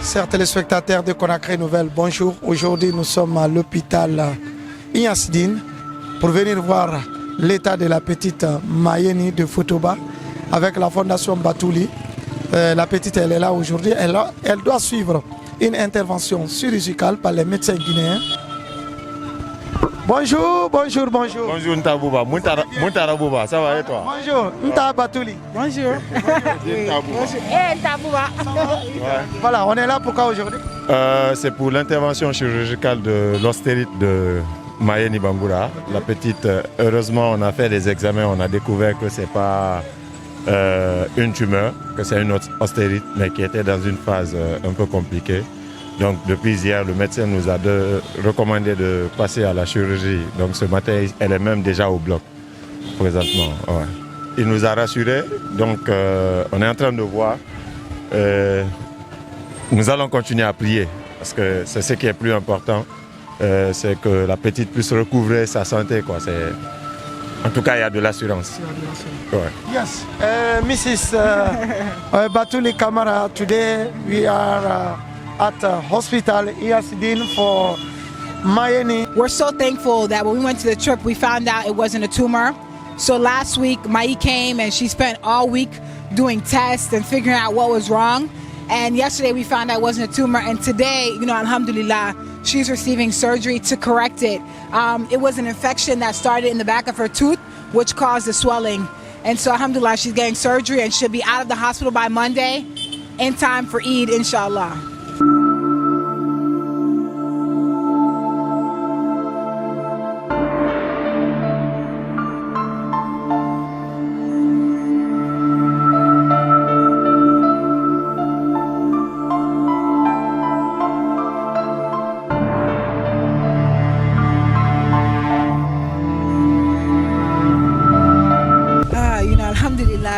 Chers téléspectateurs de Conakry Nouvelle, bonjour. Aujourd'hui, nous sommes à l'hôpital Ignassidine pour venir voir l'état de la petite Mayeni de Fotoba avec la fondation Batouli. La petite, elle est là aujourd'hui. Elle doit suivre une intervention chirurgicale par les médecins guinéens. Bonjour, bonjour, bonjour. Bonjour Ntabouba, Moutara Bouba, ça va et toi? Bonjour, Nta Batouli. Bonjour. Bonjour. Eh, Ntabouba. Voilà, on est là pourquoi aujourd'hui? C'est pour l'intervention chirurgicale de l'ostérite de Mayeni Bangoura. La petite, heureusement, on a fait des examens, on a découvert que ce n'est pas une tumeur, que c'est une ostérite, mais qui était dans une phase un peu compliquée. Donc depuis hier, le médecin nous a recommandé de passer à la chirurgie. Donc ce matin, elle est même déjà au bloc, présentement. Ouais. Il nous a rassurés, donc on est en train de voir. Nous allons continuer à prier, parce que c'est ce qui est plus important, c'est que la petite puisse recouvrer sa santé, quoi. En tout cas, il y a de l'assurance. Ouais. Yes, Mrs. Batouli Kamara, today we are at hospital Ignassidine for Mayeni. We're so thankful that when we went to the trip, we found out it wasn't a tumor. So last week, Mai came and she spent all week doing tests and figuring out what was wrong. And yesterday we found out it wasn't a tumor. And today, alhamdulillah, she's receiving surgery to correct it. It was an infection that started in the back of her tooth, which caused the swelling. And so alhamdulillah, she's getting surgery and should be out of the hospital by Monday in time for Eid, inshallah.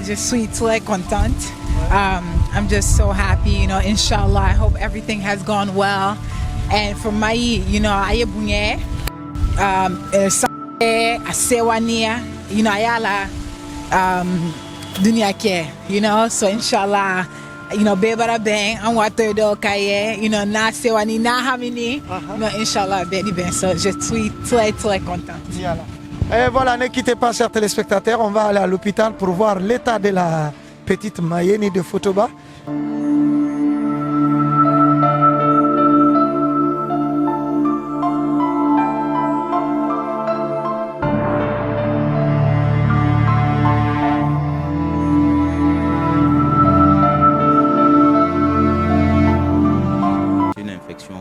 Je suis très contente. I'm just so happy, inshallah. I hope everything has gone well. And for Mai, aye bunye, asewania, ayala, dunya ke, so inshallah, bebara bang, an water do kaye, na sewani, na hamini, inshallah, ben, so je suis très, très contente. Et voilà, ne quittez pas, chers téléspectateurs, on va aller à l'hôpital pour voir l'état de la petite Mayeni de Fotoba. C'est une infection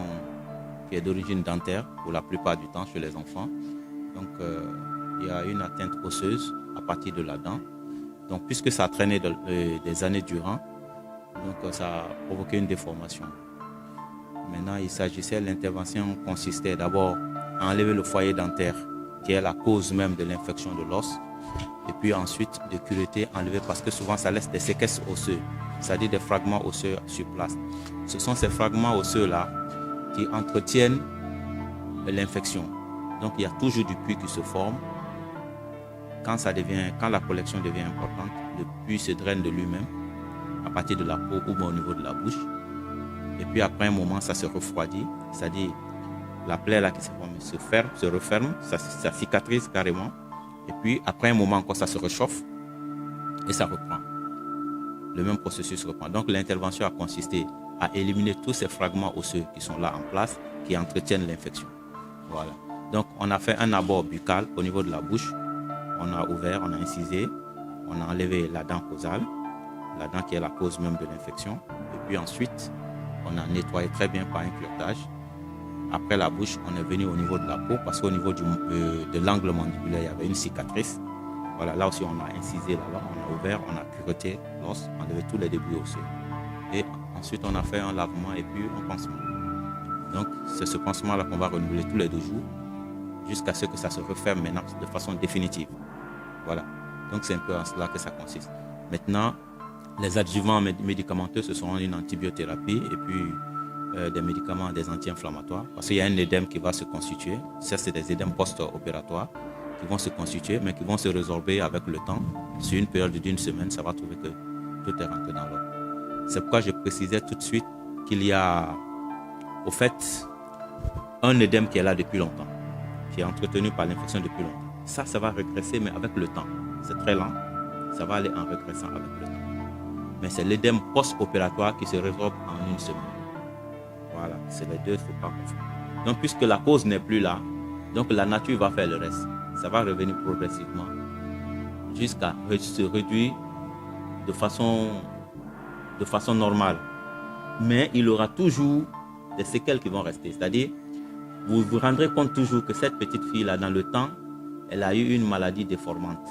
qui est d'origine dentaire pour la plupart du temps chez les enfants. Donc, il y a une atteinte osseuse à partir de la dent. Donc, puisque ça a traîné des années durant, donc ça a provoqué une déformation. Maintenant, l'intervention consistait d'abord à enlever le foyer dentaire, qui est la cause même de l'infection de l'os, et puis ensuite de cureter, enlever, parce que souvent ça laisse des séquelles osseuses, c'est-à-dire des fragments osseux sur place. Ce sont ces fragments osseux-là qui entretiennent l'infection. Donc, il y a toujours du pus qui se forme. Quand la collection devient importante, le pus se draine de lui-même à partir de la peau ou au niveau de la bouche. Et puis après un moment, ça se refroidit, c'est-à-dire la plaie là qui s'est formée se referme, ça cicatrise carrément. Et puis après un moment encore, ça se réchauffe et ça reprend. Le même processus reprend. Donc l'intervention a consisté à éliminer tous ces fragments osseux qui sont là en place, qui entretiennent l'infection. Voilà. Donc on a fait un abord buccal au niveau de la bouche. On a ouvert, on a incisé, on a enlevé la dent causale, la dent qui est la cause même de l'infection. Et puis ensuite, on a nettoyé très bien par un curetage. Après la bouche, on est venu au niveau de la peau parce qu'au niveau de l'angle mandibulaire, il y avait une cicatrice. Voilà, là aussi on a incisé là-bas, on a ouvert, on a cureté l'os, enlevé tous les débris osseux. Et ensuite, on a fait un lavement et puis un pansement. Donc, c'est ce pansement-là qu'on va renouveler tous les 2 jours jusqu'à ce que ça se referme maintenant de façon définitive. Voilà. Donc, c'est un peu en cela que ça consiste. Maintenant, les adjuvants médicamenteux, ce seront une antibiothérapie et puis des médicaments, des anti-inflammatoires. Parce qu'il y a un édème qui va se constituer. Ça, c'est des édèmes post-opératoires qui vont se constituer, mais qui vont se résorber avec le temps. Sur une période d'1 semaine, ça va trouver que tout est rentré dans l'ordre. C'est pourquoi je précisais tout de suite qu'il y a, au fait, un édème qui est là depuis longtemps, qui est entretenu par l'infection depuis longtemps. Ça va régresser, mais avec le temps. C'est très lent. Ça va aller en régressant avec le temps. Mais c'est l'édème post-opératoire qui se résorbe en une semaine. Voilà, c'est les deux, il ne faut pas confondre. Donc, puisque la cause n'est plus là, donc la nature va faire le reste. Ça va revenir progressivement jusqu'à se réduire de façon normale. Mais il y aura toujours des séquelles qui vont rester. C'est-à-dire, vous vous rendrez compte toujours que cette petite fille-là, dans le temps, elle a eu une maladie déformante.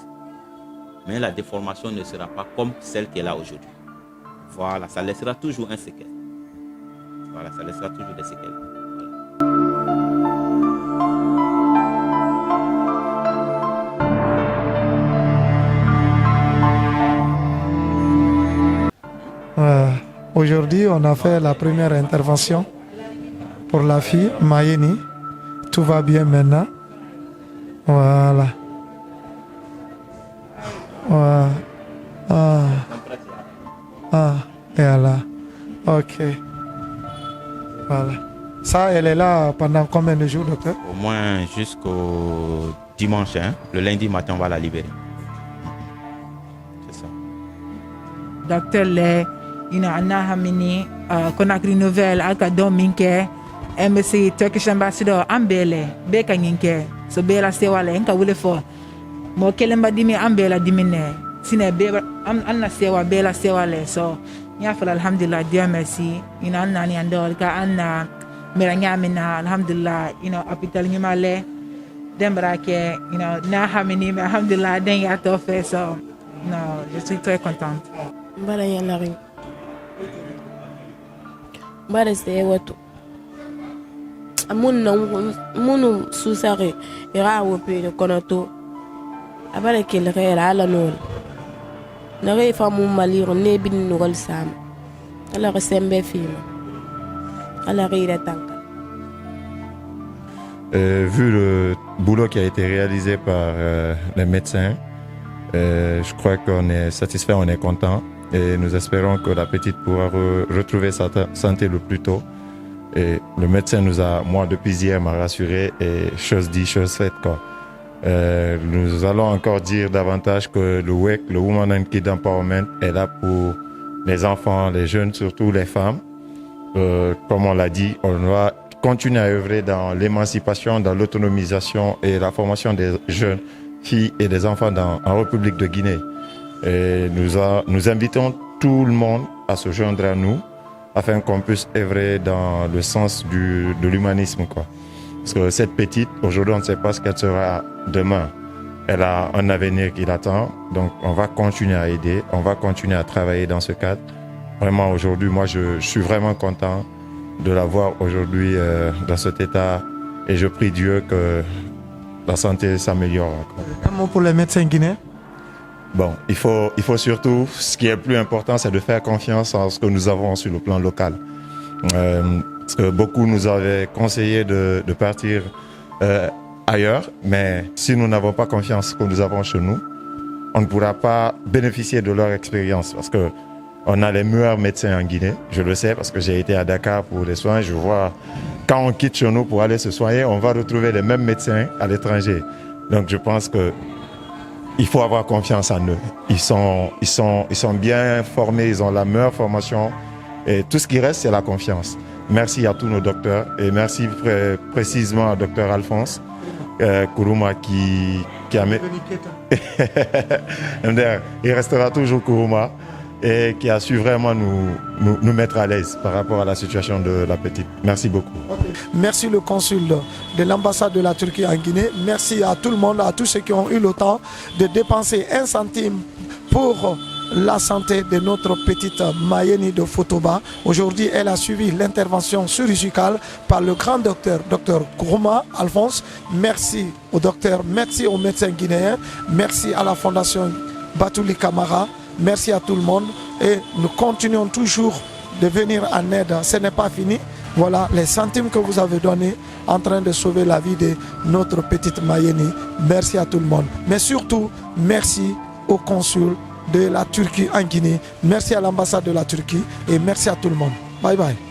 Mais la déformation ne sera pas comme celle qu'elle a aujourd'hui. Voilà, ça laissera toujours un séquelle. Voilà, ça laissera toujours des séquelles. Aujourd'hui, on a fait la première intervention pour la fille, Mayeni. Tout va bien maintenant. Voilà. Voilà. Et là. Ok. Voilà. Ça, elle est là pendant combien de jours, docteur? Au moins jusqu'au dimanche. Hein? Le lundi matin, on va la libérer. C'est ça. Docteur Le, Anna Hamini, Conakry Nouvelle, Akadom Minke, Embassy, Turkish Ambassador, Ambele, Beka Ninke, so Bela Sewale, Enka Willefo, Mokelemba Dimi, Ambela Dimine, Sine Beba, Anna Sewa, Bela Sewale, so Yafal Alhamdulillah, dear merci, Anna Niandolka, Anna Miranyamina, Alhamdulillah, Apital Nimale, Dembrake, Na Hamini, Alhamdulillah, Den Yatofe, so, je suis très contente. Barayanari. Bareste wato. Munu susare ira wope de konato. Abara kel rera ala nol. Na re fa mu maliro ne bin nugol sam. Ala resembe fima. Ala rira tanka. Vu le boulot qui a été réalisé par les médecins, je crois qu'on est satisfait, on est content. Et nous espérons que la petite pourra retrouver sa santé le plus tôt. Et le médecin nous a, moi depuis hier, m'a rassuré et chose dit, chose faite, quoi. Nous allons encore dire davantage que le WEC, le Women and Kid Empowerment, est là pour les enfants, les jeunes, surtout les femmes. Comme on l'a dit, on doit continuer à œuvrer dans l'émancipation, dans l'autonomisation et la formation des jeunes filles et des enfants en République de Guinée. Et nous invitons tout le monde à se joindre à nous afin qu'on puisse œuvrer dans le sens de l'humanisme, quoi. Parce que cette petite, aujourd'hui, on ne sait pas ce qu'elle sera demain. Elle a un avenir qui l'attend, donc on va continuer à aider, on va continuer à travailler dans ce cadre. Vraiment, aujourd'hui, moi, je suis vraiment content de la voir aujourd'hui dans cet état et je prie Dieu que la santé s'améliore. Un mot pour les médecins guinéens? Bon, il faut surtout, ce qui est le plus important, c'est de faire confiance en ce que nous avons sur le plan local. Parce que beaucoup nous avaient conseillé de partir ailleurs, mais si nous n'avons pas confiance que nous avons chez nous, on ne pourra pas bénéficier de leur expérience. Parce que on a les meilleurs médecins en Guinée, je le sais parce que j'ai été à Dakar pour les soins. Je vois, quand on quitte chez nous pour aller se soigner, on va retrouver les mêmes médecins à l'étranger. Donc je pense que il faut avoir confiance en eux. Ils sont bien formés, ils ont la meilleure formation. Et tout ce qui reste, c'est la confiance. Merci à tous nos docteurs. Et merci précisément au docteur Alphonse Kourouma qui a mis... Il restera toujours Kourouma et qui a su vraiment nous mettre à l'aise par rapport à la situation de la petite. Merci beaucoup. Merci le consul de l'ambassade de la Turquie en Guinée. Merci à tout le monde, à tous ceux qui ont eu le temps de dépenser 1 centime pour la santé de notre petite Mayeni de Fotoba. Aujourd'hui, elle a suivi l'intervention chirurgicale par le grand docteur, Dr Kourouma Alphonse. Merci au docteur, merci aux médecins guinéens, merci à la fondation Batouli Camara. Merci à tout le monde et nous continuons toujours de venir en aide. Ce n'est pas fini. Voilà les centimes que vous avez donnés en train de sauver la vie de notre petite Mayeni. Merci à tout le monde. Mais surtout, merci au consul de la Turquie en Guinée. Merci à l'ambassade de la Turquie et merci à tout le monde. Bye bye.